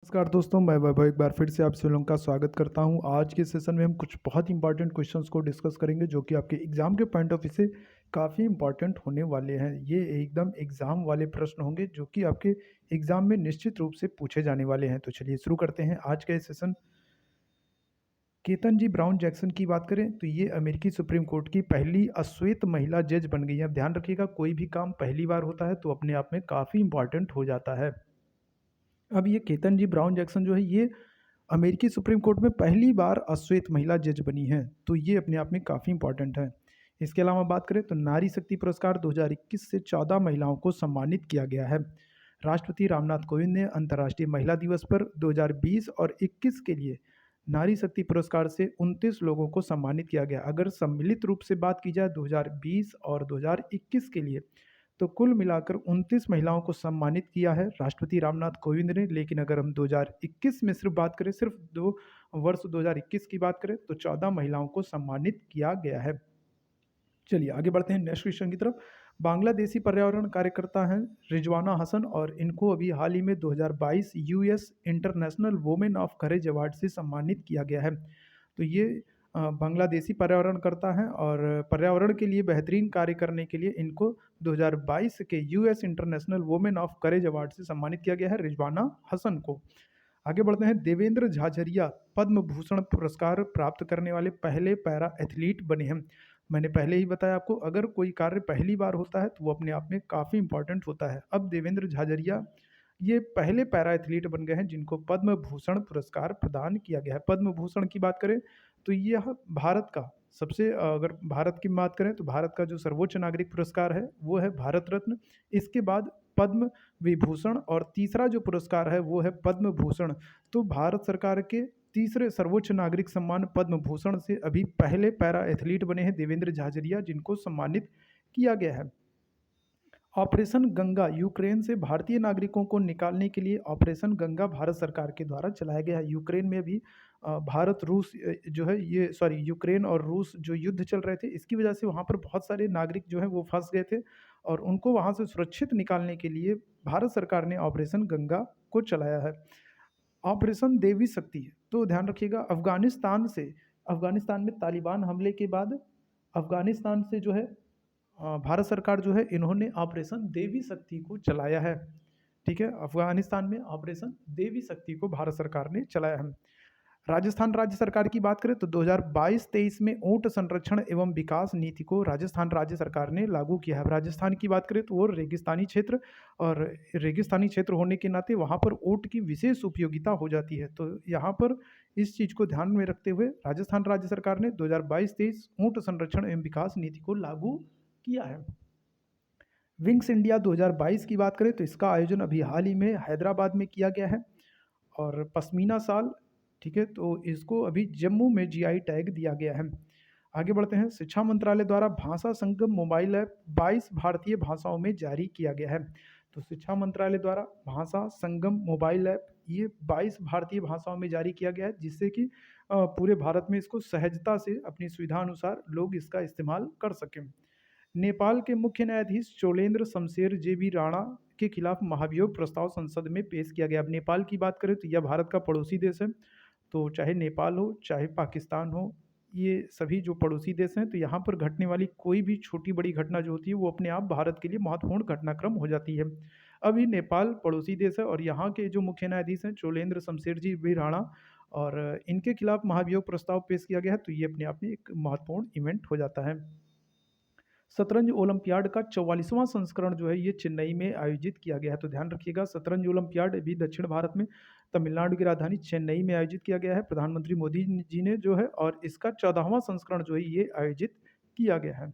नमस्कार दोस्तों, मैं वैभव एक बार फिर से आप सभी लोगों का स्वागत करता हूं। आज के सेशन में हम कुछ बहुत इंपॉर्टेंट क्वेश्चंस को डिस्कस करेंगे जो कि आपके एग्ज़ाम के पॉइंट ऑफ व्यू से काफ़ी इंपॉर्टेंट होने वाले हैं। ये एकदम एग्ज़ाम वाले प्रश्न होंगे जो कि आपके एग्ज़ाम में निश्चित रूप से पूछे जाने वाले हैं। तो चलिए शुरू करते हैं आज का ये सेशन। केतन जी ब्राउन जैक्सन की बात करें तो ये अमेरिकी सुप्रीम कोर्ट की पहली अश्वेत महिला जज बन गई है। अब ध्यान रखिएगा, कोई भी काम पहली बार होता है तो अपने आप में काफ़ी इंपॉर्टेंट हो जाता है। अब ये केतन जी ब्राउन जैक्सन जो है ये अमेरिकी सुप्रीम कोर्ट में पहली बार अश्वेत महिला जज बनी हैं, तो ये अपने आप में काफ़ी इंपॉर्टेंट है। इसके अलावा बात करें तो नारी शक्ति पुरस्कार 2021 से 14 महिलाओं को सम्मानित किया गया है। राष्ट्रपति रामनाथ कोविंद ने अंतर्राष्ट्रीय महिला दिवस पर 2020 और 21 के लिए नारी शक्ति पुरस्कार से 29 लोगों को सम्मानित किया गया। अगर सम्मिलित रूप से बात की जाए 2020 और 2021 के लिए, तो कुल मिलाकर 29 महिलाओं को सम्मानित किया है राष्ट्रपति रामनाथ कोविंद ने। लेकिन अगर हम 2021 में सिर्फ बात करें, सिर्फ दो वर्ष 2021 की बात करें, तो 14 महिलाओं को सम्मानित किया गया है। चलिए आगे बढ़ते हैं नेक्स्ट क्वेश्चन की तरफ। बांग्लादेशी पर्यावरण कार्यकर्ता हैं रिजवाना हसन, और इनको अभी हाल ही में 2022 US international women of courage award से सम्मानित किया गया है। तो ये बांग्लादेशी पर्यावरणकर्ता हैं और पर्यावरण के लिए बेहतरीन कार्य करने के लिए इनको 2022 के US international women of courage award से सम्मानित किया गया है रिजवाना हसन को। आगे बढ़ते हैं। देवेंद्र झाझरिया पद्म भूषण पुरस्कार प्राप्त करने वाले पहले पैरा एथलीट बने हैं। मैंने पहले ही बताया आपको, अगर कोई कार्य पहली बार होता है तो वो अपने आप में काफ़ी इंपॉर्टेंट होता है। अब देवेंद्र झाझरिया ये पहले पैरा एथलीट बन गए हैं जिनको पद्म भूषण पुरस्कार प्रदान किया गया है। पद्म भूषण की बात करें तो यह भारत का सबसे अगर भारत की बात करें तो भारत का जो सर्वोच्च नागरिक पुरस्कार है वो है भारत रत्न। इसके बाद पद्म विभूषण, और तीसरा जो पुरस्कार है वो है पद्म भूषण। तो भारत सरकार के तीसरे सर्वोच्च नागरिक सम्मान पद्म भूषण से अभी पहले पैरा एथलीट बने हैं देवेंद्र झाझरिया, जिनको सम्मानित किया गया है। ऑपरेशन गंगा यूक्रेन से भारतीय नागरिकों को निकालने के लिए ऑपरेशन गंगा भारत सरकार के द्वारा चलाया गया है। यूक्रेन में भी भारत रूस जो है ये सॉरी यूक्रेन और रूस जो युद्ध चल रहे थे, इसकी वजह से वहाँ पर बहुत सारे नागरिक जो है वो फंस गए थे, और उनको वहाँ से सुरक्षित निकालने के लिए भारत सरकार ने ऑपरेशन गंगा को चलाया है। ऑपरेशन देवी शक्ति, तो ध्यान रखिएगा, अफगानिस्तान में तालिबान हमले के बाद अफगानिस्तान से जो है भारत सरकार जो है इन्होंने ऑपरेशन देवी शक्ति को चलाया है। ठीक है, अफगानिस्तान में ऑपरेशन देवी शक्ति को भारत सरकार ने चलाया है। राजस्थान राज्य सरकार की बात करें तो 2022-23 में ऊंट संरक्षण एवं विकास नीति को राजस्थान राज्य सरकार ने लागू किया है। राजस्थान की बात करें तो वो रेगिस्तानी क्षेत्र, और रेगिस्तानी क्षेत्र होने के नाते वहाँ पर ऊंट की विशेष उपयोगिता हो जाती है। तो यहाँ पर इस चीज़ को ध्यान में रखते हुए राजस्थान राज्य सरकार ने 2022-23 ऊंट संरक्षण एवं विकास नीति को लागू किया है। विंग्स इंडिया 2022 की बात करें तो इसका आयोजन अभी हाल ही में हैदराबाद में किया गया है, और पश्मीना साल, ठीक है, तो इसको अभी जम्मू में जीआई टैग दिया गया है। आगे बढ़ते हैं। शिक्षा मंत्रालय द्वारा भाषा संगम मोबाइल ऐप 22 भारतीय भाषाओं में जारी किया गया है। तो शिक्षा मंत्रालय द्वारा भाषा संगम मोबाइल ऐप ये 22 भारतीय भाषाओं में जारी किया गया है, जिससे कि पूरे भारत में इसको सहजता से अपनी सुविधा अनुसार लोग इसका इस्तेमाल कर सकें। नेपाल के मुख्य न्यायाधीश चोलेंद्र शमशेर जेबी राणा के खिलाफ महाभियोग प्रस्ताव संसद में पेश किया गया। अब नेपाल की बात करें तो यह भारत का पड़ोसी देश है, तो चाहे नेपाल हो चाहे पाकिस्तान हो, ये सभी जो पड़ोसी देश हैं, तो यहाँ पर घटने वाली कोई भी छोटी बड़ी घटना जो होती है वो अपने आप भारत के लिए महत्वपूर्ण घटनाक्रम हो जाती है। अभी नेपाल पड़ोसी देश है, और यहाँ के जो मुख्य न्यायाधीश हैं चोलेंद्र शमशेर जी बी राणा, और इनके खिलाफ महाभियोग प्रस्ताव पेश किया गया है, तो ये अपने आप में एक महत्वपूर्ण इवेंट हो जाता है। शतरंज ओलंपियाड का 44वां संस्करण जो है ये चेन्नई में आयोजित किया गया है। तो ध्यान रखिएगा, शतरंज ओलंपियाड अभी दक्षिण भारत में तमिलनाडु की राजधानी चेन्नई में आयोजित किया गया है प्रधानमंत्री मोदी जी ने जो है, और इसका 14वां संस्करण जो है ये आयोजित किया गया है।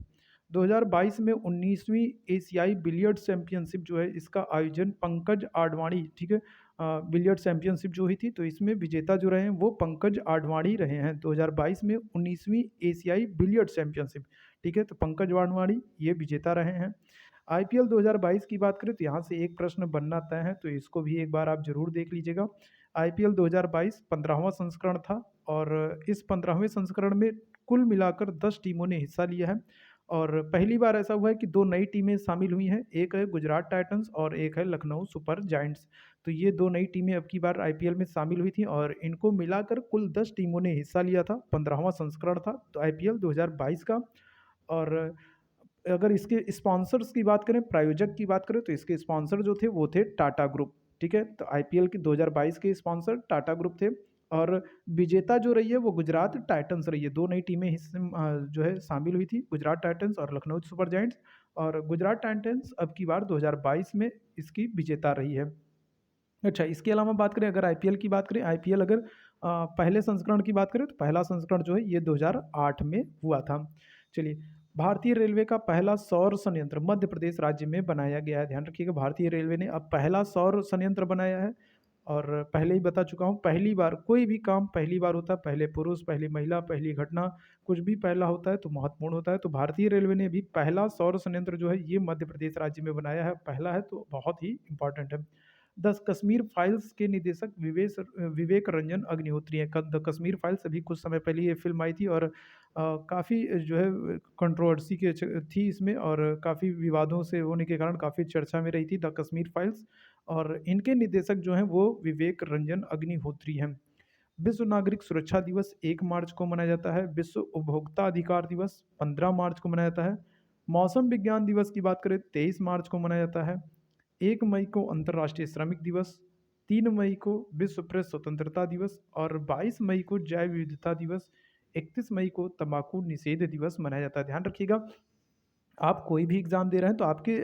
2022 में 19वीं एशियाई बिलियर्ड चैंपियनशिप जो है इसका आयोजन पंकज आडवाणी, ठीक है, बिलियर्ड चैंपियनशिप जो हुई थी तो इसमें विजेता जो रहे हैं वो पंकज आडवाणी रहे हैं। 2022 में 19वीं एशियाई बिलियर्ड चैंपियनशिप, ठीक है, तो पंकज वानवाड़ी ये विजेता रहे हैं। आईपीएल 2022 की बात करें तो यहाँ से एक प्रश्न बनना तय है, तो इसको भी एक बार आप जरूर देख लीजिएगा। आईपीएल 2022 15वां संस्करण था, और इस 15वें संस्करण में कुल मिलाकर 10 टीमों ने हिस्सा लिया है, और पहली बार ऐसा हुआ है कि दो नई टीमें शामिल हुई हैं, एक है गुजरात टाइटंस और एक है लखनऊ सुपर जायंट्स। तो ये 2 नई टीमें अब की बार आईपीएल में शामिल हुई थी और इनको मिलाकर कुल 10 टीमों ने हिस्सा लिया था। 15वां संस्करण था तो आईपीएल 2022 का। और अगर इसके स्पॉन्सर्स की बात करें, प्रायोजक की बात करें, तो इसके स्पॉन्सर जो थे वो थे टाटा ग्रुप। ठीक है, तो आईपीएल के 2022 के स्पॉन्सर टाटा ग्रुप थे। और विजेता जो रही है वो गुजरात टाइटंस रही है। 2 नई टीमें जो है शामिल हुई थी, गुजरात टाइटंस और लखनऊ सुपर जायंट्स। और गुजरात टाइटंस अब की बार 2022 में इसकी विजेता रही है। अच्छा, इसके अलावा बात करें, अगर आईपीएल की बात करें, आईपीएल अगर पहले संस्करण की बात करें तो पहला संस्करण जो है ये 2008 में हुआ था। चलिए, भारतीय रेलवे का पहला सौर संयंत्र मध्य प्रदेश राज्य में बनाया गया है। ध्यान रखिएगा, भारतीय रेलवे ने अब पहला सौर संयंत्र बनाया है। और पहले ही बता चुका हूँ, पहली बार कोई भी काम पहली बार होता है, पहले पुरुष, पहली महिला, पहली घटना, कुछ भी पहला होता है तो महत्वपूर्ण होता है। तो भारतीय रेलवे ने भी पहला सौर संयंत्र जो है ये मध्य प्रदेश राज्य में बनाया है, पहला है तो बहुत ही इंपॉर्टेंट है। द कश्मीर फाइल्स के निदेशक विवेक रंजन अग्निहोत्री हैं। द कश्मीर फाइल्स अभी कुछ समय पहले ये फिल्म आई थी और काफ़ी जो है कंट्रोवर्सी के थी इसमें, और काफ़ी विवादों से होने के कारण काफ़ी चर्चा में रही थी द कश्मीर फाइल्स। और इनके निदेशक जो हैं वो विवेक रंजन अग्निहोत्री हैं। विश्व नागरिक सुरक्षा दिवस 1 मार्च को मनाया जाता है। विश्व उपभोक्ता अधिकार दिवस 15 मार्च को मनाया जाता है। मौसम विज्ञान दिवस की बात करें 23 मार्च को मनाया जाता है। 1 मई को अंतर्राष्ट्रीय श्रमिक दिवस, 3 मई को विश्व प्रेस स्वतंत्रता दिवस और 22 मई को जैव विविधता दिवस, 31 मई को तंबाकू निषेध दिवस मनाया जाता है। ध्यान रखिएगा, आप कोई भी एग्ज़ाम दे रहे हैं तो आपके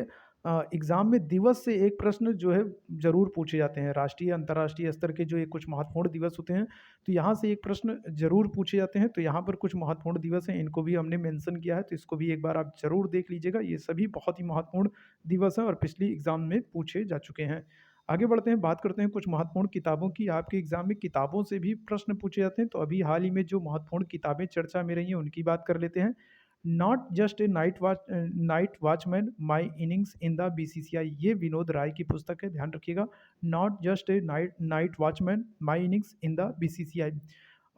एग्ज़ाम में दिवस से एक प्रश्न जो है ज़रूर पूछे जाते हैं। राष्ट्रीय, अंतर्राष्ट्रीय स्तर के जो ये कुछ महत्वपूर्ण दिवस होते हैं, तो यहाँ से एक प्रश्न ज़रूर पूछे जाते हैं। तो यहाँ पर कुछ महत्वपूर्ण दिवस हैं, इनको भी हमने मेंशन किया है, तो इसको भी एक बार आप ज़रूर देख लीजिएगा। ये सभी बहुत ही महत्वपूर्ण दिवस हैं और पिछली एग्ज़ाम में पूछे जा चुके हैं। आगे बढ़ते हैं, बात करते हैं कुछ महत्वपूर्ण किताबों की। आपके एग्ज़ाम में किताबों से भी प्रश्न पूछे जाते हैं, तो अभी हाल ही में जो महत्वपूर्ण किताबें चर्चा में रही हैं, उनकी बात कर लेते हैं। Not just a night watchman my innings in the BCCI, ये विनोद राय की पुस्तक है। ध्यान रखिएगा, not just a night watchman my innings in the BCCI.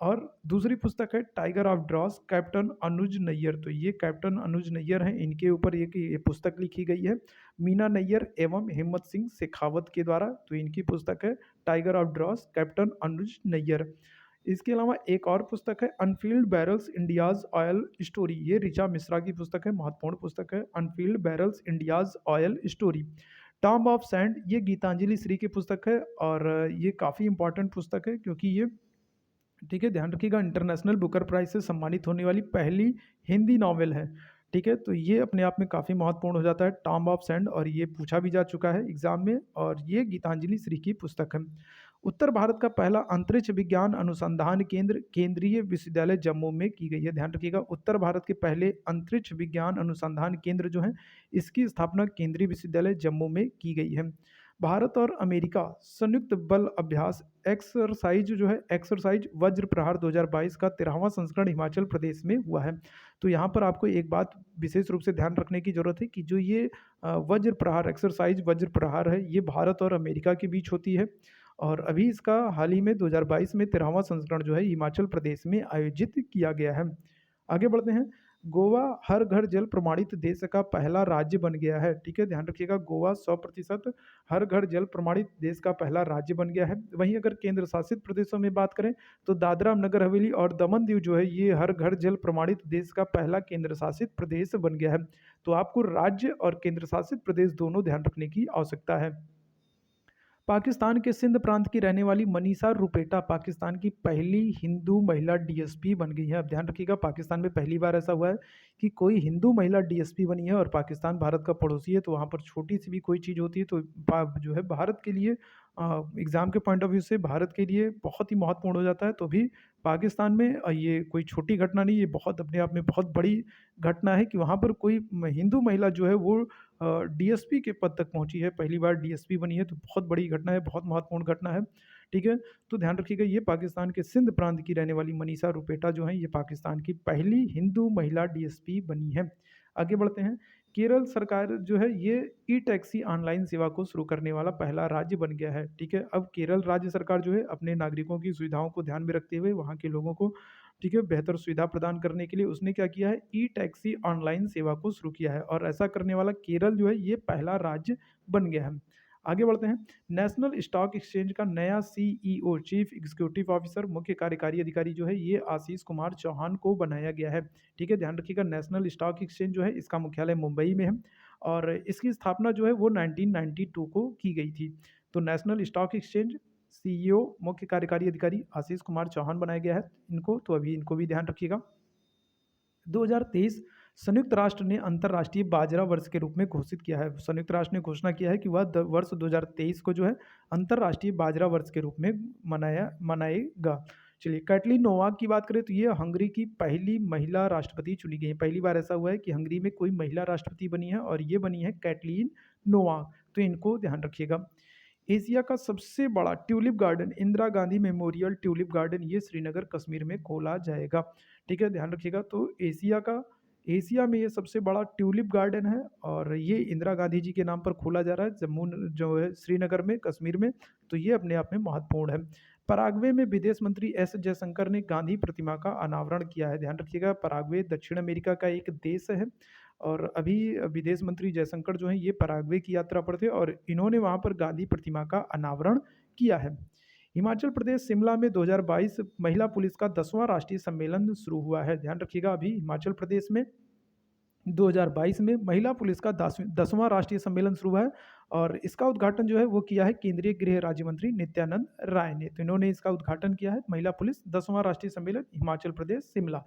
और दूसरी पुस्तक है टाइगर ऑफ ड्रॉस, कैप्टन अनुज नैयर। तो ये कैप्टन अनुज नैयर हैं, इनके ऊपर ये पुस्तक लिखी गई है मीना नैयर एवं हिम्मत सिंह शेखावत के द्वारा। तो इनकी पुस्तक है टाइगर ऑफ ड्रॉस, कैप्टन अनुज नैयर। इसके अलावा एक और पुस्तक है unfilled barrels India's oil story, ये ऋचा मिश्रा की पुस्तक है, महत्वपूर्ण पुस्तक है unfilled barrels India's oil story. Tom of sand, ये गीतांजलि श्री की पुस्तक है और ये काफ़ी इंपॉर्टेंट पुस्तक है क्योंकि ये, ठीक है, ध्यान रखिएगा, इंटरनेशनल बुकर प्राइज से सम्मानित होने वाली पहली हिंदी नॉवेल है। ठीक है, तो ये अपने आप में काफ़ी महत्वपूर्ण हो जाता है टॉम ऑफ सैंड, और ये पूछा भी जा चुका है एग्जाम में, और ये गीतांजलि श्री की पुस्तक है। उत्तर भारत का पहला अंतरिक्ष विज्ञान अनुसंधान केंद्र केंद्रीय विश्वविद्यालय जम्मू में की गई है। ध्यान रखिएगा, उत्तर भारत के पहले अंतरिक्ष विज्ञान अनुसंधान केंद्र जो है, इसकी स्थापना केंद्रीय विश्वविद्यालय जम्मू में की गई है। भारत और अमेरिका संयुक्त बल अभ्यास एक्सरसाइज जो है, एक्सरसाइज वज्र प्रहार 2022 का 13वां संस्करण हिमाचल प्रदेश में हुआ है। तो यहाँ पर आपको एक बात विशेष रूप से ध्यान रखने की जरूरत है कि जो ये वज्र प्रहार, एक्सरसाइज वज्र प्रहार है, ये भारत और अमेरिका के बीच होती है। और अभी इसका हाल ही में 2022 में 13वां संस्करण जो है हिमाचल प्रदेश में आयोजित किया गया है। आगे बढ़ते हैं, गोवा हर घर जल प्रमाणित देश का पहला राज्य बन गया है। ठीक है, ध्यान रखिएगा, गोवा 100% हर घर जल प्रमाणित देश का पहला राज्य बन गया है। वहीं अगर केंद्र शासित प्रदेशों में बात करें तो दादरा नगर हवेली और दमन दीव जो है ये हर घर जल प्रमाणित देश का पहला केंद्र शासित प्रदेश बन गया है। तो आपको राज्य और केंद्र शासित प्रदेश दोनों ध्यान रखने की आवश्यकता है। पाकिस्तान के सिंध प्रांत की रहने वाली मनीषा रुपेटा पाकिस्तान की पहली हिंदू महिला डीएसपी बन गई है। अब ध्यान रखिएगा, पाकिस्तान में पहली बार ऐसा हुआ है कि कोई हिंदू महिला डीएसपी बनी है, और पाकिस्तान भारत का पड़ोसी है, तो वहाँ पर छोटी सी भी कोई चीज़ होती है तो जो है भारत के लिए, एग्ज़ाम के पॉइंट ऑफ व्यू से भारत के लिए बहुत ही महत्वपूर्ण हो जाता है। तो भी पाकिस्तान में ये कोई छोटी घटना नहीं, ये बहुत अपने आप में बहुत बड़ी घटना है कि वहाँ पर कोई हिंदू महिला जो है वो डीएसपी के पद तक पहुंची है, पहली बार डीएसपी बनी है, तो बहुत बड़ी घटना है, बहुत महत्वपूर्ण घटना है। ठीक है, तो ध्यान रखिएगा, ये पाकिस्तान के सिंध प्रांत की रहने वाली मनीषा रुपेटा जो है ये पाकिस्तान की पहली हिंदू महिला डीएसपी बनी है। आगे बढ़ते हैं, केरल सरकार जो है ये ई टैक्सी ऑनलाइन सेवा को शुरू करने वाला पहला राज्य बन गया है। ठीक है, अब केरल राज्य सरकार जो है अपने नागरिकों की सुविधाओं को ध्यान में रखते हुए वहाँ के लोगों को, ठीक है, बेहतर सुविधा प्रदान करने के लिए उसने क्या किया है, ई टैक्सी ऑनलाइन सेवा को शुरू किया है, और ऐसा करने वाला केरल जो है ये पहला राज्य बन गया है। आगे बढ़ते हैं। नेशनल स्टॉक एक्सचेंज का नया सीईओ, चीफ एग्जीक्यूटिव ऑफिसर, मुख्य कार्यकारी अधिकारी जो है ये आशीष कुमार चौहान को बनाया गया है। ठीक है, ध्यान रखिएगा, नेशनल स्टॉक एक्सचेंज जो है इसका मुख्यालय मुंबई में है और इसकी स्थापना जो है वो 1992 को की गई थी। तो नेशनल स्टॉक एक्सचेंज सीईओ, मुख्य कार्यकारी अधिकारी आशीष कुमार चौहान बनाया गया है इनको, तो अभी इनको भी ध्यान रखिएगा। 2023 संयुक्त राष्ट्र ने अंतर्राष्ट्रीय बाजरा वर्ष के रूप में घोषित किया है। संयुक्त राष्ट्र ने घोषणा किया है कि वह वर्ष 2023 को जो है अंतर्राष्ट्रीय बाजरा वर्ष के रूप में मनाएगा। चलिए, कैटलीन नोवाक की बात करें तो ये हंगरी की पहली महिला राष्ट्रपति चुनी गई है। पहली बार ऐसा हुआ है कि हंगरी में कोई महिला राष्ट्रपति बनी है और ये बनी है कैटलीन नोवाक, तो इनको ध्यान रखिएगा। एशिया का सबसे बड़ा tulip garden, Indira Gandhi memorial tulip garden, ये श्रीनगर कश्मीर में खोला जाएगा। ठीक है, ध्यान रखिएगा। तो एशिया में ये सबसे बड़ा ट्यूलिप गार्डन है और ये इंदिरा गांधी जी के नाम पर खोला जा रहा है जम्मू जो है श्रीनगर में, कश्मीर में। तो ये अपने आप में महत्वपूर्ण है। पराग्वे में विदेश मंत्री एस जयशंकर ने गांधी प्रतिमा का अनावरण किया है। ध्यान रखिएगा, पराग्वे दक्षिण अमेरिका का एक देश है और अभी विदेश मंत्री जयशंकर जो हैं ये पराग्वे की यात्रा पर थे और इन्होंने वहाँ पर गांधी प्रतिमा का अनावरण किया है। हिमाचल प्रदेश शिमला में 2022 महिला पुलिस का 10वां राष्ट्रीय सम्मेलन शुरू हुआ है। ध्यान रखिएगा, अभी हिमाचल प्रदेश में 2022 में महिला पुलिस का 10वां राष्ट्रीय सम्मेलन शुरू हुआ है और इसका उद्घाटन जो है वो किया है केंद्रीय गृह राज्य मंत्री नित्यानंद राय ने। तो इन्होंने इसका उद्घाटन किया है, महिला पुलिस 10वां राष्ट्रीय सम्मेलन हिमाचल प्रदेश शिमला।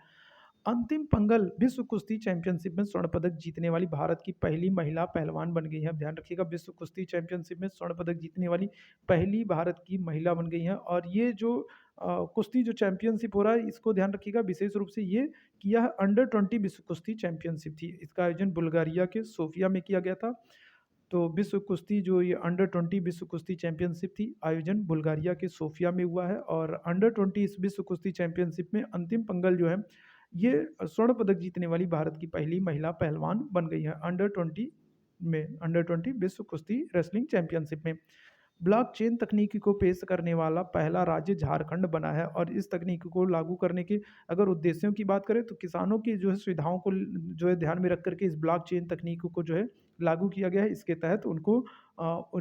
अंतिम पंगल विश्व कुश्ती चैंपियनशिप में स्वर्ण पदक जीतने वाली भारत की पहली महिला पहलवान बन गई है। ध्यान रखिएगा, विश्व कुश्ती चैंपियनशिप में स्वर्ण पदक जीतने वाली पहली भारत की महिला बन गई है और ये जो कुश्ती जो चैंपियनशिप हो रहा है इसको ध्यान रखिएगा, विशेष रूप से ये किया है अंडर 20 विश्व कुश्ती चैंपियनशिप थी। इसका आयोजन बुल्गारिया के सोफिया में किया गया था। तो विश्व कुश्ती जो ये अंडर 20 विश्व कुश्ती चैंपियनशिप थी, आयोजन बुल्गारिया के सोफिया में हुआ है और अंडर 20 इस विश्व कुश्ती चैंपियनशिप में अंतिम पंगल जो है ये स्वर्ण पदक जीतने वाली भारत की पहली महिला पहलवान बन गई है अंडर 20 विश्व कुश्ती रेसलिंग चैंपियनशिप में। ब्लॉकचेन तकनीक को पेश करने वाला पहला राज्य झारखंड बना है और इस तकनीक को लागू करने के अगर उद्देश्यों की बात करें तो किसानों की जो है सुविधाओं को जो है ध्यान में रख करके इस ब्लॉकचेन तकनीक को जो है लागू किया गया है। इसके तहत उनको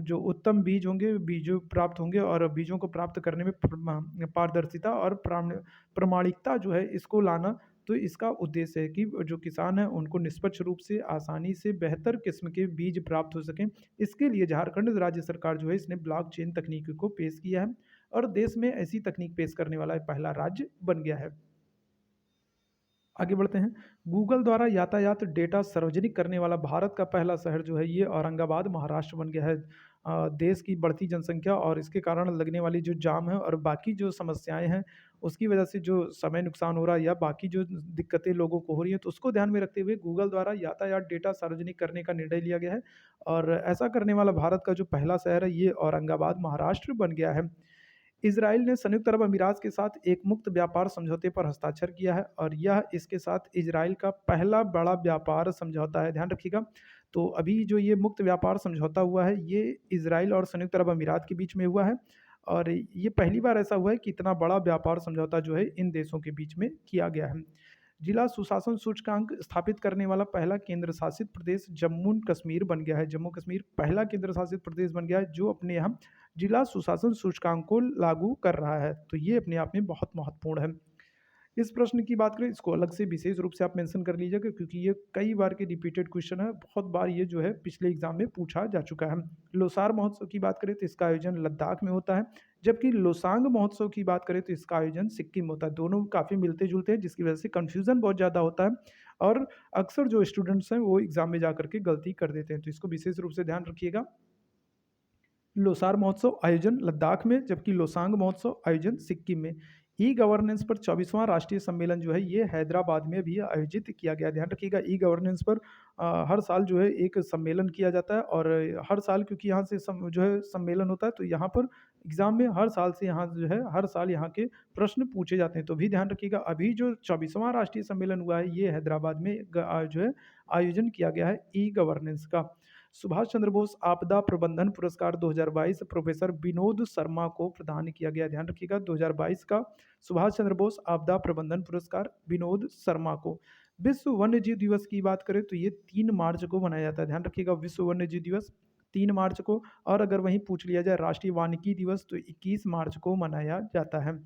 जो उत्तम बीज होंगे, बीजों प्राप्त होंगे और बीजों को प्राप्त करने में पारदर्शिता और प्रामाणिकता जो है इसको लाना। तो इसका उद्देश्य है कि जो किसान हैं उनको निष्पक्ष रूप से आसानी से बेहतर किस्म के बीज प्राप्त हो सकें। इसके लिए झारखंड राज्य सरकार जो है इसने ब्लॉकचेन तकनीक को पेश किया है और देश में ऐसी तकनीक पेश करने वाला पहला राज्य बन गया है। आगे बढ़ते हैं। गूगल द्वारा यातायात डेटा सार्वजनिक करने वाला भारत का पहला शहर जो है ये औरंगाबाद महाराष्ट्र बन गया है। देश की बढ़ती जनसंख्या और इसके कारण लगने वाली जो जाम है और बाकी जो समस्याएं हैं उसकी वजह से जो समय नुकसान हो रहा है या बाकी जो दिक्कतें लोगों को हो रही हैं, तो उसको ध्यान में रखते हुए गूगल द्वारा यातायात डेटा सार्वजनिक करने का निर्णय लिया गया है और ऐसा करने वाला भारत का जो पहला शहर है ये औरंगाबाद महाराष्ट्र बन गया है। इजराइल ने संयुक्त अरब अमीरात के साथ एक मुक्त व्यापार समझौते पर हस्ताक्षर किया है और यह इसके साथ इजराइल का पहला बड़ा व्यापार समझौता है। ध्यान रखिएगा, तो अभी जो ये मुक्त व्यापार समझौता हुआ है ये इजराइल और संयुक्त अरब अमीरात के बीच में हुआ है और ये पहली बार ऐसा हुआ है कि इतना बड़ा व्यापार समझौता जो है इन देशों के बीच में किया गया है। जिला सुशासन सूचकांक स्थापित करने वाला पहला केंद्र शासित प्रदेश जम्मू कश्मीर बन गया है। जम्मू कश्मीर पहला केंद्र शासित प्रदेश बन गया है जो अपने यहाँ जिला सुशासन सूचकांक को लागू कर रहा है। तो ये अपने आप में बहुत महत्वपूर्ण है। इस प्रश्न की बात करें, इसको अलग से विशेष रूप से आप मेंशन कर लीजिएगा क्योंकि ये कई बार के रिपीटेड क्वेश्चन है, बहुत बार ये जो है पिछले एग्जाम में पूछा जा चुका है। लोसार महोत्सव की बात करें तो इसका आयोजन लद्दाख में होता है, जबकि लोसांग महोत्सव की बात करें तो इसका आयोजन सिक्किम में होता है। दोनों काफ़ी मिलते जुलते हैं जिसकी वजह से कन्फ्यूज़न बहुत ज़्यादा होता है और अक्सर जो स्टूडेंट्स हैं वो एग्जाम में जा करके गलती कर देते हैं, तो इसको विशेष रूप से ध्यान रखिएगा। लोसार महोत्सव आयोजन लद्दाख में, जबकि लोसांग महोत्सव आयोजन सिक्किम में। ई गवर्नेंस पर 24वां राष्ट्रीय सम्मेलन जो है ये हैदराबाद में भी आयोजित किया गया। ध्यान रखिएगा, ई गवर्नेंस पर हर साल जो है एक सम्मेलन किया जाता है और हर साल क्योंकि यहाँ से जो है सम्मेलन होता है तो यहाँ पर एग्जाम में हर साल से यहाँ जो है हर साल यहाँ के प्रश्न पूछे जाते हैं। तो भी ध्यान रखिएगा, अभी जो 24वां राष्ट्रीय सम्मेलन हुआ है ये हैदराबाद में जो है आयोजन किया गया है ई गवर्नेंस का। सुभाष चंद्र बोस आपदा प्रबंधन पुरस्कार 2022 प्रोफेसर विनोद शर्मा को प्रदान किया गया। ध्यान रखिएगा, 2022 का सुभाष चंद्र बोस आपदा प्रबंधन पुरस्कार विनोद शर्मा को। विश्व वन्य जीव दिवस की बात करें तो ये 3 मार्च को मनाया जाता है। ध्यान रखिएगा, विश्व वन्य जीव दिवस 3 मार्च को, और अगर वहीं पूछ लिया जाए राष्ट्रीय वानिकी दिवस तो 21 मार्च को मनाया जाता है।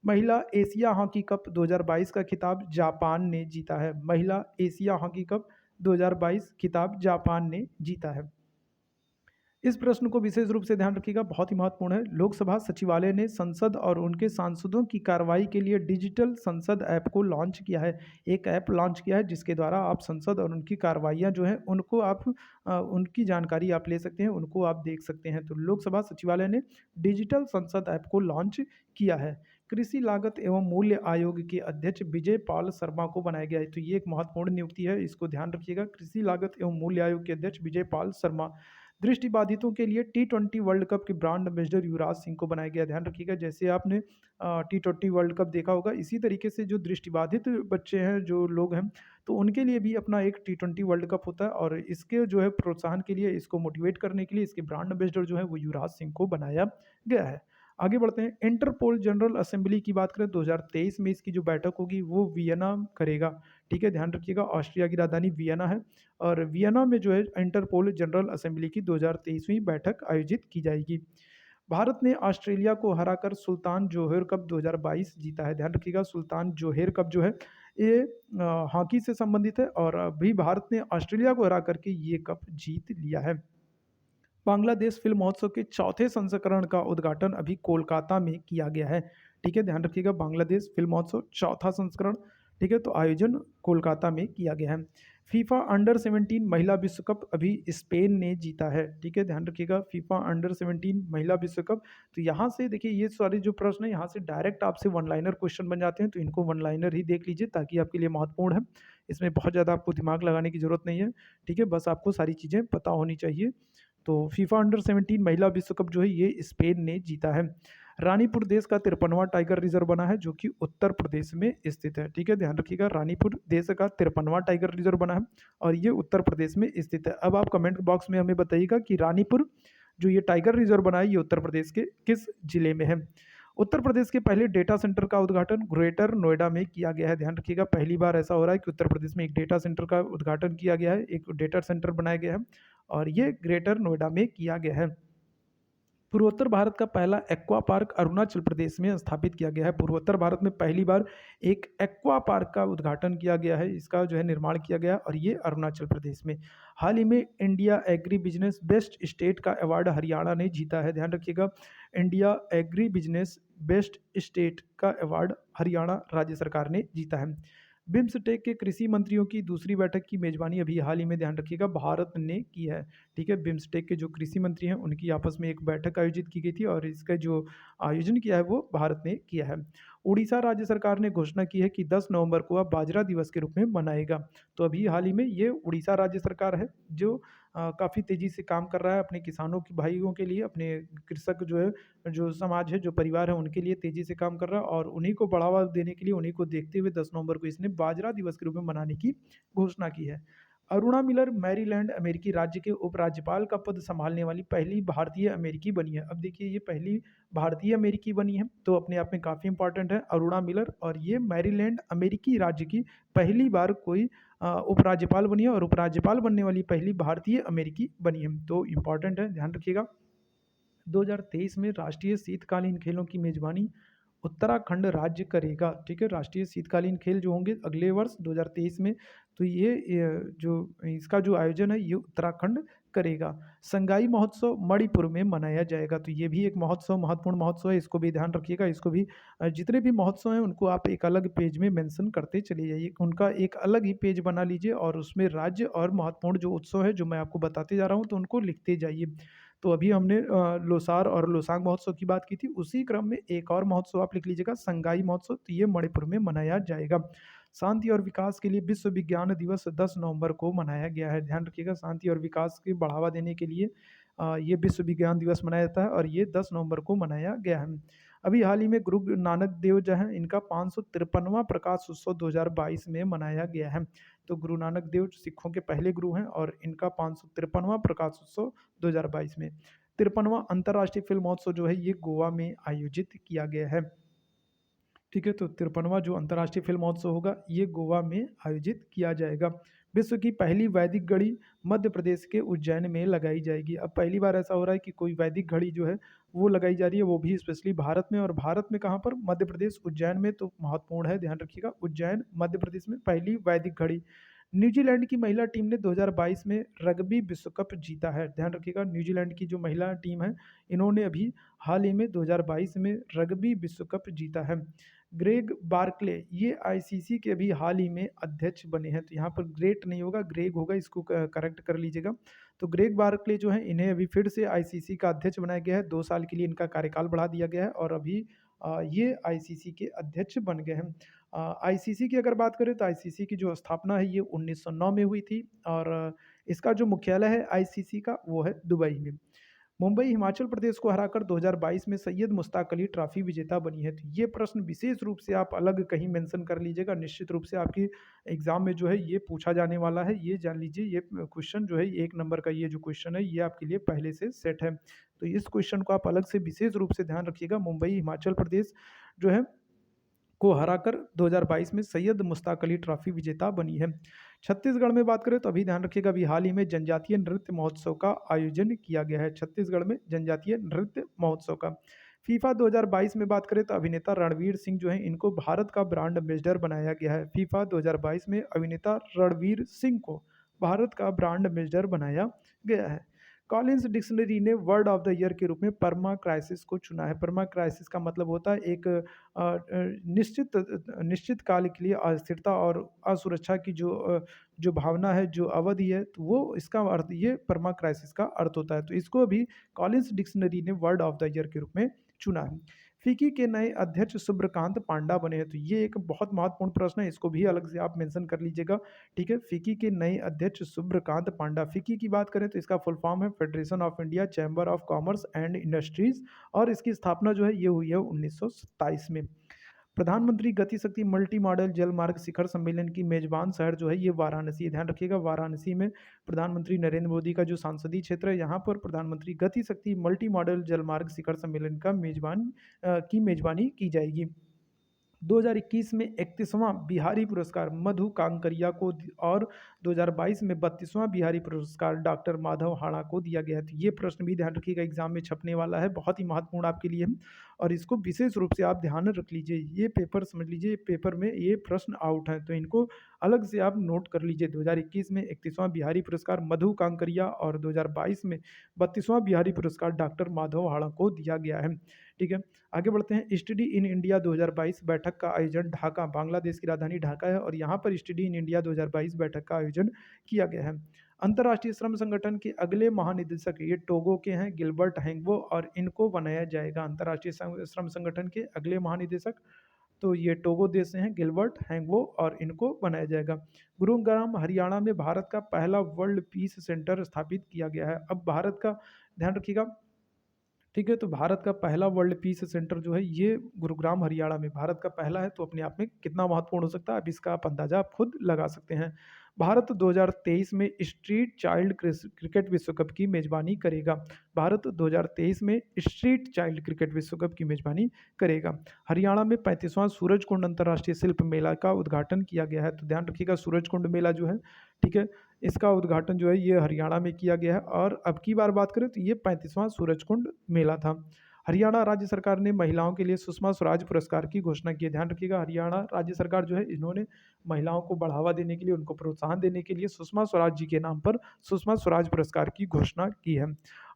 महिला एशिया हॉकी कप 2022 का खिताब जापान ने जीता है। महिला एशिया हॉकी कप 2022 खिताब जापान ने जीता है। इस प्रश्न को विशेष रूप से ध्यान रखिएगा, बहुत ही महत्वपूर्ण है। लोकसभा सचिवालय ने संसद और उनके सांसदों की कार्रवाई के लिए डिजिटल संसद ऐप को लॉन्च किया है। एक ऐप लॉन्च किया है जिसके द्वारा आप संसद और उनकी कार्रवाइयाँ जो हैं उनको आप उनकी जानकारी आप ले सकते हैं, उनको आप देख सकते हैं। तो लोकसभा सचिवालय ने डिजिटल संसद ऐप को लॉन्च किया है। कृषि लागत एवं मूल्य आयोग के अध्यक्ष विजय पाल शर्मा को बनाया गया है। तो ये एक महत्वपूर्ण नियुक्ति है, इसको ध्यान रखिएगा। कृषि लागत एवं मूल्य आयोग के अध्यक्ष विजय पाल शर्मा। दृष्टिबाधितों के लिए T20 वर्ल्ड कप के ब्रांड एम्बेसडर युवराज सिंह को बनाया गया। ध्यान रखिएगा, जैसे आपने T20 वर्ल्ड कप देखा होगा, इसी तरीके से जो दृष्टिबाधित बच्चे हैं, जो लोग हैं, तो उनके लिए भी अपना एक T20 वर्ल्ड कप होता है, और इसके जो है प्रोत्साहन के लिए, इसको मोटिवेट करने के लिए इसके ब्रांड एम्बेसडर जो है वो युवराज सिंह को बनाया गया है। आगे बढ़ते हैं। इंटरपोल जनरल असेंबली की बात करें, 2023 में इसकी जो बैठक होगी वो वियना करेगा। ठीक है, ध्यान रखिएगा, ऑस्ट्रिया की राजधानी वियना है, और वियना में जो है इंटरपोल जनरल असेंबली की 2023वीं बैठक आयोजित की जाएगी। भारत ने ऑस्ट्रेलिया को हराकर सुल्तान जोहर कप 2022 जीता है। ध्यान रखिएगा, सुल्तान जोहर कप जो है ये हॉकी से संबंधित है, और अभी भारत ने ऑस्ट्रेलिया को हरा करके ये कप जीत लिया है। बांग्लादेश फिल्म महोत्सव के चौथे संस्करण का उद्घाटन अभी कोलकाता में किया गया है। ठीक है, ध्यान रखिएगा, बांग्लादेश फिल्म महोत्सव चौथा संस्करण, ठीक है, तो आयोजन कोलकाता में किया गया है। फीफा अंडर 17 महिला विश्व कप अभी स्पेन ने जीता है। ठीक है, ध्यान रखिएगा, फीफा अंडर 17 महिला विश्व कप। तो यहाँ से देखिए, ये सारे जो प्रश्न है यहाँ से डायरेक्ट आपसे वन लाइनर क्वेश्चन बन जाते हैं, तो इनको वन लाइनर ही देख लीजिए ताकि आपके लिए महत्वपूर्ण है। इसमें बहुत ज़्यादा आपको दिमाग लगाने की जरूरत नहीं है। ठीक है, बस आपको सारी चीज़ें पता होनी चाहिए। तो फीफा अंडर 17 महिला विश्व कप जो है ये स्पेन ने जीता है। रानीपुर देश का 53वां टाइगर रिजर्व बना है, जो कि उत्तर प्रदेश में स्थित है। ठीक है, ध्यान रखिएगा, रानीपुर देश का 53वां टाइगर रिजर्व बना है, और ये उत्तर प्रदेश में स्थित है। अब आप कमेंट बॉक्स में हमें बताइएगा कि रानीपुर जो ये टाइगर रिजर्व बना है ये उत्तर प्रदेश के किस जिले में है। उत्तर प्रदेश के पहले डेटा सेंटर का उद्घाटन ग्रेटर नोएडा में किया गया है। ध्यान रखिएगा, पहली बार ऐसा हो रहा है कि उत्तर प्रदेश में एक डेटा सेंटर का उद्घाटन किया गया है, एक डेटा सेंटर बनाया गया है, और ये ग्रेटर नोएडा में किया गया है। पूर्वोत्तर भारत का पहला एक्वा पार्क अरुणाचल प्रदेश में स्थापित किया गया है। पूर्वोत्तर भारत में पहली बार एक एक्वा पार्क का उद्घाटन किया गया है, इसका जो है निर्माण किया गया, और ये अरुणाचल प्रदेश में। हाल ही में India agri business best state का अवार्ड हरियाणा ने जीता है। ध्यान रखिएगा, India agri business best state का अवार्ड हरियाणा राज्य सरकार ने जीता है। बिम्सटेक के कृषि मंत्रियों की दूसरी बैठक की मेजबानी अभी हाल ही में, ध्यान रखिएगा, भारत ने की है। ठीक है, बिम्सटेक के जो कृषि मंत्री हैं उनकी आपस में एक बैठक आयोजित की गई थी, और इसका जो आयोजन किया है वो भारत ने किया है। उड़ीसा राज्य सरकार ने घोषणा की है कि 10 नवंबर को अब बाजरा दिवस के रूप में मनाएगा। तो अभी हाल ही में ये उड़ीसा राज्य सरकार है जो काफ़ी तेज़ी से काम कर रहा है अपने किसानों की भाइयों के लिए, अपने कृषक जो है, जो समाज है, जो परिवार है, उनके लिए तेज़ी से काम कर रहा है, और उन्हीं को बढ़ावा देने के लिए, उन्हीं को देखते हुए 10 नवंबर को इसने बाजरा दिवस के रूप में मनाने की घोषणा की है। अरुणा मिलर मैरीलैंड अमेरिकी राज्य के उपराज्यपाल का पद संभालने वाली पहली भारतीय अमेरिकी बनी है। अब देखिए, ये पहली भारतीय अमेरिकी बनी है, तो अपने आप में काफ़ी इंपॉर्टेंट है अरुणा मिलर, और ये मैरीलैंड अमेरिकी राज्य की पहली बार कोई उपराज्यपाल बनी है, और उपराज्यपाल बनने वाली पहली भारतीय अमेरिकी बनी है, तो इम्पॉर्टेंट है, ध्यान रखिएगा। 2023 में राष्ट्रीय शीतकालीन खेलों की मेजबानी उत्तराखंड राज्य करेगा। ठीक है, राष्ट्रीय शीतकालीन खेल जो होंगे अगले वर्ष 2023 में, तो ये जो इसका जो आयोजन है ये उत्तराखंड करेगा। संगाई महोत्सव मणिपुर में मनाया जाएगा। तो ये भी एक महोत्सव, महत्वपूर्ण महोत्सव है, इसको भी ध्यान रखिएगा। इसको भी जितने भी महोत्सव हैं उनको आप एक अलग पेज में मेंशन करते चले जाइए, उनका एक अलग ही पेज बना लीजिए, और उसमें राज्य और महत्वपूर्ण जो उत्सव है जो मैं आपको बताते जा रहा हूँ तो उनको लिखते जाइए। तो अभी हमने लोसार और लोसांग महोत्सव की बात की थी, उसी क्रम में एक और महोत्सव आप लिख लीजिएगा, संगाई महोत्सव, तो ये मणिपुर में मनाया जाएगा। शांति और विकास के लिए विश्व विज्ञान दिवस 10 नवंबर को मनाया गया है। ध्यान रखिएगा, शांति और विकास के बढ़ावा देने के लिए ये विश्व विज्ञान दिवस मनाया जाता है, और ये 10 नवंबर को मनाया गया है। अभी हाल ही में गुरु नानक देव जो है इनका 553वां प्रकाश उत्सव 2022 में मनाया गया है। तो गुरु नानक देव सिखों के पहले गुरु हैं, और इनका 553वां प्रकाश उत्सव 2022 में। 53वां अंतर्राष्ट्रीय फिल्म महोत्सव जो है ये गोवा में आयोजित किया गया है। ठीक है, तो 53वां जो अंतर्राष्ट्रीय फिल्म महोत्सव होगा ये गोवा में आयोजित किया जाएगा। विश्व की पहली वैदिक घड़ी मध्य प्रदेश के उज्जैन में लगाई जाएगी। अब पहली बार ऐसा हो रहा है कि कोई वैदिक घड़ी जो है वो लगाई जा रही है, वो भी स्पेशली भारत में। और भारत में कहाँ पर? मध्य प्रदेश उज्जैन में, तो महत्वपूर्ण है, ध्यान रखिएगा। उज्जैन मध्य प्रदेश में पहली वैदिक घड़ी। न्यूजीलैंड की महिला टीम ने 2022 में रग्बी विश्व कप जीता है। ध्यान रखिएगा, न्यूजीलैंड की जो महिला टीम है, इन्होंने अभी हाल ही में 2022 में रग्बी विश्व कप जीता है। ग्रेग बार्कले ये आईसीसी के अभी हाल ही में अध्यक्ष बने हैं। तो यहाँ पर ग्रेट नहीं होगा, ग्रेग होगा, इसको करेक्ट कर लीजिएगा। तो ग्रेग बार्कले जो है, इन्हें अभी फिर से आईसीसी का अध्यक्ष बनाया गया है। 2 साल के लिए इनका कार्यकाल बढ़ा दिया गया है और अभी ये आईसीसी के अध्यक्ष बन गए हैं। आईसीसी की अगर बात करें तो आईसीसी की जो स्थापना है ये 1909 में हुई थी और इसका जो मुख्यालय है आईसीसी का वो है दुबई में। मुंबई हिमाचल प्रदेश को हराकर 2022 में सैयद मुश्ताक अली ट्रॉफी विजेता बनी है। तो ये प्रश्न विशेष रूप से आप अलग कहीं मेंशन कर लीजिएगा, निश्चित रूप से आपकी एग्जाम में जो है ये पूछा जाने वाला है। ये जान लीजिए, ये क्वेश्चन जो है 1 नंबर का ये जो क्वेश्चन है ये आपके लिए पहले से सेट है। तो इस क्वेश्चन को आप अलग से विशेष रूप से ध्यान रखिएगा। मुंबई हिमाचल प्रदेश जो है को हराकर 2022 में सैयद मुश्ताक अली ट्रॉफी विजेता बनी है। छत्तीसगढ़ में बात करें तो अभी ध्यान रखिएगा, अभी हाल ही में जनजातीय नृत्य महोत्सव का आयोजन किया गया है। छत्तीसगढ़ में जनजातीय नृत्य महोत्सव का। फीफा 2022 में बात करें तो अभिनेता रणवीर सिंह जो है, इनको भारत का ब्रांड एम्बेसडर बनाया गया है। फीफा 2022 में अभिनेता रणवीर सिंह को भारत का ब्रांड एम्बेसडर बनाया गया है। कॉलिंस डिक्शनरी ने वर्ड ऑफ द ईयर के रूप में परमा क्राइसिस को चुना है। परमा क्राइसिस का मतलब होता है एक निश्चित काल के लिए अस्थिरता और असुरक्षा की जो भावना है, जो अवधि है, तो वो इसका अर्थ, ये परमा क्राइसिस का अर्थ होता है। तो इसको अभी कॉलिंस डिक्शनरी ने वर्ड ऑफ द ईयर के रूप में चुना है। फिकी के नए अध्यक्ष सुब्रकांत पांडा बने हैं। तो ये एक बहुत महत्वपूर्ण प्रश्न है, इसको भी अलग से आप मेंशन कर लीजिएगा। ठीक है, फिकी के नए अध्यक्ष सुब्रकांत पांडा। फिकी की बात करें तो इसका फुल फॉर्म है federation of India chamber of commerce and industries और इसकी स्थापना जो है ये हुई है 1927 में। प्रधानमंत्री गति शक्ति मल्टी मॉडल जलमार्ग शिखर सम्मेलन की मेजबान शहर जो है ये वाराणसी है। ध्यान रखिएगा, वाराणसी में प्रधानमंत्री नरेंद्र मोदी का जो संसदीय क्षेत्र है, यहाँ पर प्रधानमंत्री गति शक्ति मल्टी मॉडल जलमार्ग शिखर सम्मेलन का मेजबानी की जाएगी। 2021 में 31वां बिहारी पुरस्कार मधु कांकरिया को और 2022 में 32वां बिहारी पुरस्कार डॉक्टर माधव हाड़ा को दिया गया है। तो ये प्रश्न भी ध्यान रखिएगा, एग्जाम में छपने वाला है, बहुत ही महत्वपूर्ण आपके लिए है और इसको विशेष रूप से आप ध्यान रख लीजिए। ये पेपर समझ लीजिए, पेपर में ये प्रश्न आउट है, तो इनको अलग से आप नोट कर लीजिए। 2021 में 31वां बिहारी पुरस्कार मधु कांकरिया और 2022 में 32वां बिहारी पुरस्कार डॉक्टर माधव हाड़ा को दिया गया है। ठीक है, आगे बढ़ते हैं। स्टडी इन इंडिया 2022 बैठक का आयोजन ढाका, बांग्लादेश की राजधानी ढाका है और यहाँ पर स्टडी इन इंडिया 2022 बैठक का आयोजन किया गया है। अंतर्राष्ट्रीय श्रम संगठन के अगले महानिदेशक ये टोगो के हैं, गिलबर्ट हैंगवो, और इनको बनाया जाएगा। अंतर्राष्ट्रीय श्रम संगठन के अगले महानिदेशक तो ये टोगो देश से हैं, गिलबर्ट हैंगवो, और इनको बनाया जाएगा। गुरुग्राम हरियाणा में भारत का पहला वर्ल्ड पीस सेंटर स्थापित किया गया है। अब भारत का ध्यान रखिएगा, ठीक है, तो भारत का पहला वर्ल्ड पीस सेंटर जो है ये गुरुग्राम हरियाणा में भारत का पहला है। तो अपने आप में कितना महत्वपूर्ण हो सकता है, अब इसका आप अंदाजा आप खुद लगा सकते हैं। भारत 2023 में स्ट्रीट चाइल्ड क्रिकेट विश्व कप की मेजबानी करेगा। भारत 2023 में स्ट्रीट चाइल्ड क्रिकेट विश्व कप की मेजबानी करेगा। हरियाणा में 35वां सूरजकुंड अंतर्राष्ट्रीय शिल्प मेला का उद्घाटन किया गया है। तो ध्यान रखिएगा, सूरजकुंड मेला जो है, ठीक है, इसका उद्घाटन जो है ये हरियाणा में किया गया है और अब की बार बात करें तो ये 35वां सूरजकुंड मेला था। हरियाणा राज्य सरकार ने महिलाओं के लिए सुषमा स्वराज पुरस्कार की घोषणा की है। ध्यान रखिएगा, हरियाणा राज्य सरकार जो है, इन्होंने महिलाओं को बढ़ावा देने के लिए, उनको प्रोत्साहन देने के लिए सुषमा स्वराज जी के नाम पर सुषमा स्वराज पुरस्कार की घोषणा की है।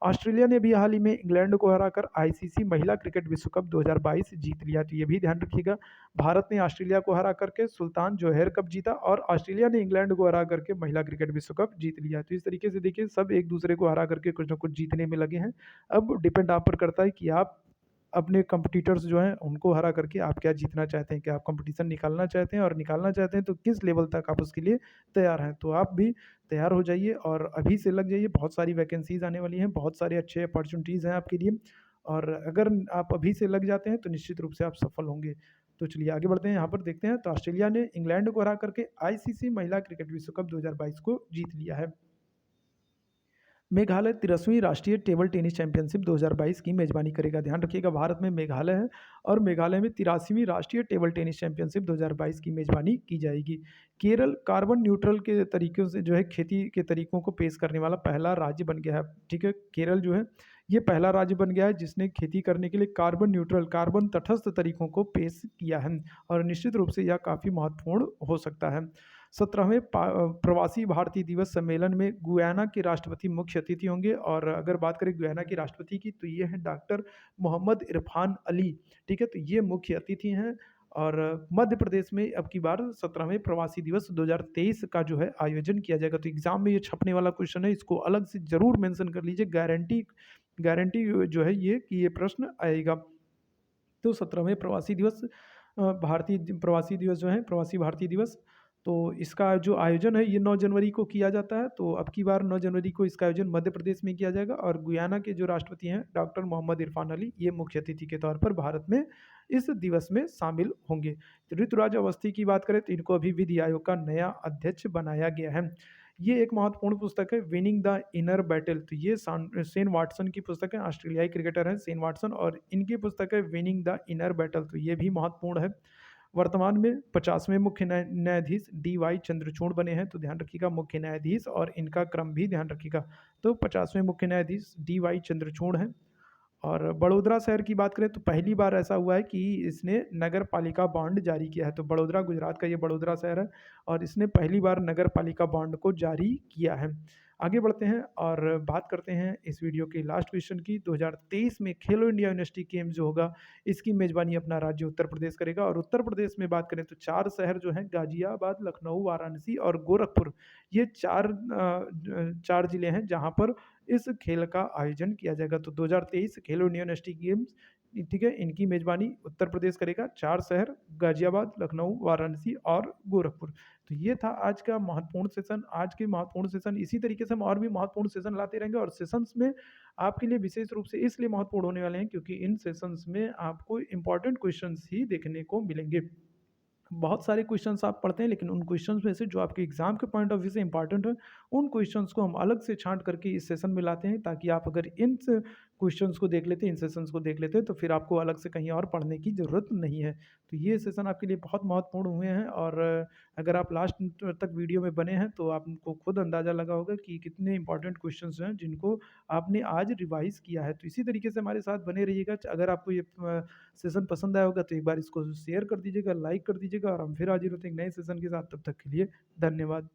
ऑस्ट्रेलिया ने भी हाल ही में इंग्लैंड को हराकर आईसीसी महिला क्रिकेट विश्व कप 2022 जीत लिया। तो ये भी ध्यान रखिएगा, भारत ने ऑस्ट्रेलिया को हरा करके सुल्तान जोहर कप जीता और ऑस्ट्रेलिया ने इंग्लैंड को हरा करके महिला क्रिकेट विश्व कप जीत लिया। तो इस तरीके से देखिए, सब एक दूसरे को हरा करके कुछ ना कुछ जीतने में लगे हैं। अब डिपेंड आप पर करता है कि आप अपने कंपटीटर्स जो हैं उनको हरा करके आप क्या जीतना चाहते हैं, कि आप कंपटीशन निकालना चाहते हैं, और निकालना चाहते हैं तो किस लेवल तक आप उसके लिए तैयार हैं। तो आप भी तैयार हो जाइए और अभी से लग जाइए, बहुत सारी वैकेंसीज आने वाली हैं, बहुत सारे अच्छे अपॉर्चुनिटीज़ हैं आपके लिए, और अगर आप अभी से लग जाते हैं तो निश्चित रूप से आप सफल होंगे। तो चलिए आगे बढ़ते हैं, यहाँ पर देखते हैं। तो ऑस्ट्रेलिया ने इंग्लैंड को हरा करके आईसीसी महिला क्रिकेट विश्व कप 2022 को जीत लिया है। मेघालय 13वीं राष्ट्रीय टेबल टेनिस चैंपियनशिप 2022 की मेजबानी करेगा। ध्यान रखिएगा, भारत में मेघालय है और मेघालय में 83वीं राष्ट्रीय टेबल टेनिस चैंपियनशिप 2022 की मेजबानी की जाएगी। केरल कार्बन न्यूट्रल के तरीकों से जो है खेती के तरीकों को पेश करने वाला पहला राज्य बन गया है। ठीक है, केरल जो है ये पहला राज्य बन गया है जिसने खेती करने के लिए कार्बन न्यूट्रल, कार्बन तटस्थ तरीकों को पेश किया है और निश्चित रूप से यह काफ़ी महत्वपूर्ण हो सकता है। 17वें प्रवासी भारतीय दिवस सम्मेलन में गुयाना के राष्ट्रपति मुख्य अतिथि होंगे और अगर बात करें गुयाना के राष्ट्रपति की तो ये हैं डॉक्टर मोहम्मद इरफान अली। ठीक है, तो ये मुख्य अतिथि हैं और मध्य प्रदेश में अब की बार 17वें प्रवासी दिवस 2023 का जो है आयोजन किया जाएगा। तो एग्जाम में ये छपने वाला क्वेश्चन है, इसको अलग से जरूर मेंशन कर लीजिए, गारंटी गारंटी जो है ये कि ये प्रश्न आएगा। तो 17वें प्रवासी दिवस भारतीय प्रवासी दिवस जो है प्रवासी भारतीय दिवस, तो इसका जो आयोजन है ये 9 जनवरी को किया जाता है। तो अब की बार 9 जनवरी को इसका आयोजन मध्य प्रदेश में किया जाएगा और गुयाना के जो राष्ट्रपति हैं डॉक्टर मोहम्मद इरफान अली ये मुख्य अतिथि के तौर पर भारत में इस दिवस में शामिल होंगे। तो ऋतुराज अवस्थी की बात करें तो इनको अभी विधि आयोग का नया अध्यक्ष बनाया गया है। ये एक महत्वपूर्ण पुस्तक है, विनिंग द इनर बैटल। तो ये शेन वाटसन की पुस्तक है, ऑस्ट्रेलियाई क्रिकेटर हैं शेन वाटसन और इनकी पुस्तक है विनिंग द इनर बैटल। तो ये भी महत्वपूर्ण है। वर्तमान में 50वें मुख्य न्यायाधीश DY चंद्रचूड़ बने हैं। तो ध्यान रखिएगा मुख्य न्यायाधीश और इनका क्रम भी ध्यान रखिएगा। तो 50वें मुख्य न्यायाधीश DY चंद्रचूड़ हैं। और बड़ोदरा शहर की बात करें तो पहली बार ऐसा हुआ है कि इसने नगर पालिका बॉन्ड जारी किया है। तो बड़ोदरा, गुजरात का ये बड़ोदरा शहर है और इसने पहली बार नगर पालिका बॉन्ड को जारी किया है। आगे बढ़ते हैं और बात करते हैं इस वीडियो के लास्ट क्वेश्चन की। 2023 में खेलो इंडिया यूनिवर्सिटी गेम्स जो होगा इसकी मेजबानी अपना राज्य उत्तर प्रदेश करेगा और उत्तर प्रदेश में बात करें तो 4 शहर जो हैं गाजियाबाद, लखनऊ, वाराणसी और गोरखपुर, ये 4 जिले हैं जहां पर इस खेल का आयोजन किया जाएगा। तो 2023 खेलो इंडिया यूनिवर्सिटी गेम्स, ठीक है, इनकी मेजबानी उत्तर प्रदेश करेगा। 4 शहर गाजियाबाद, लखनऊ, वाराणसी और गोरखपुर। तो ये था आज का महत्वपूर्ण सेशन। आज के महत्वपूर्ण सेशन इसी तरीके से हम और भी महत्वपूर्ण सेशन लाते रहेंगे और सेशंस में आपके लिए विशेष रूप से इसलिए महत्वपूर्ण होने वाले हैं क्योंकि इन सेशंस में आपको इंपॉर्टेंट क्वेश्चंस ही देखने को मिलेंगे। बहुत सारे क्वेश्चंस आप पढ़ते हैं लेकिन उन क्वेश्चंस में से जो आपके एग्जाम के पॉइंट ऑफ व्यू से इंपॉर्टेंट है उन क्वेश्चंस को हम अलग से छांट करके इस सेशन में लाते हैं ताकि आप अगर इन क्वेश्चंस को देख लेते हैं, इन सेशंस को देख लेते हैं तो फिर आपको अलग से कहीं और पढ़ने की ज़रूरत नहीं है। तो ये सेशन आपके लिए बहुत महत्वपूर्ण हुए हैं और अगर आप लास्ट तक वीडियो में बने हैं तो आपको खुद अंदाज़ा लगा होगा कि कितने इंपॉर्टेंट क्वेश्चन हैं जिनको आपने आज रिवाइज किया है। तो इसी तरीके से हमारे साथ बने रहिएगा। अगर आपको ये सेशन पसंद आया होगा तो एक बार इसको शेयर कर दीजिएगा, लाइक कर दीजिएगा और हम फिर हाजिर होते हैं एक नए सेशन के साथ। तब तक के लिए धन्यवाद।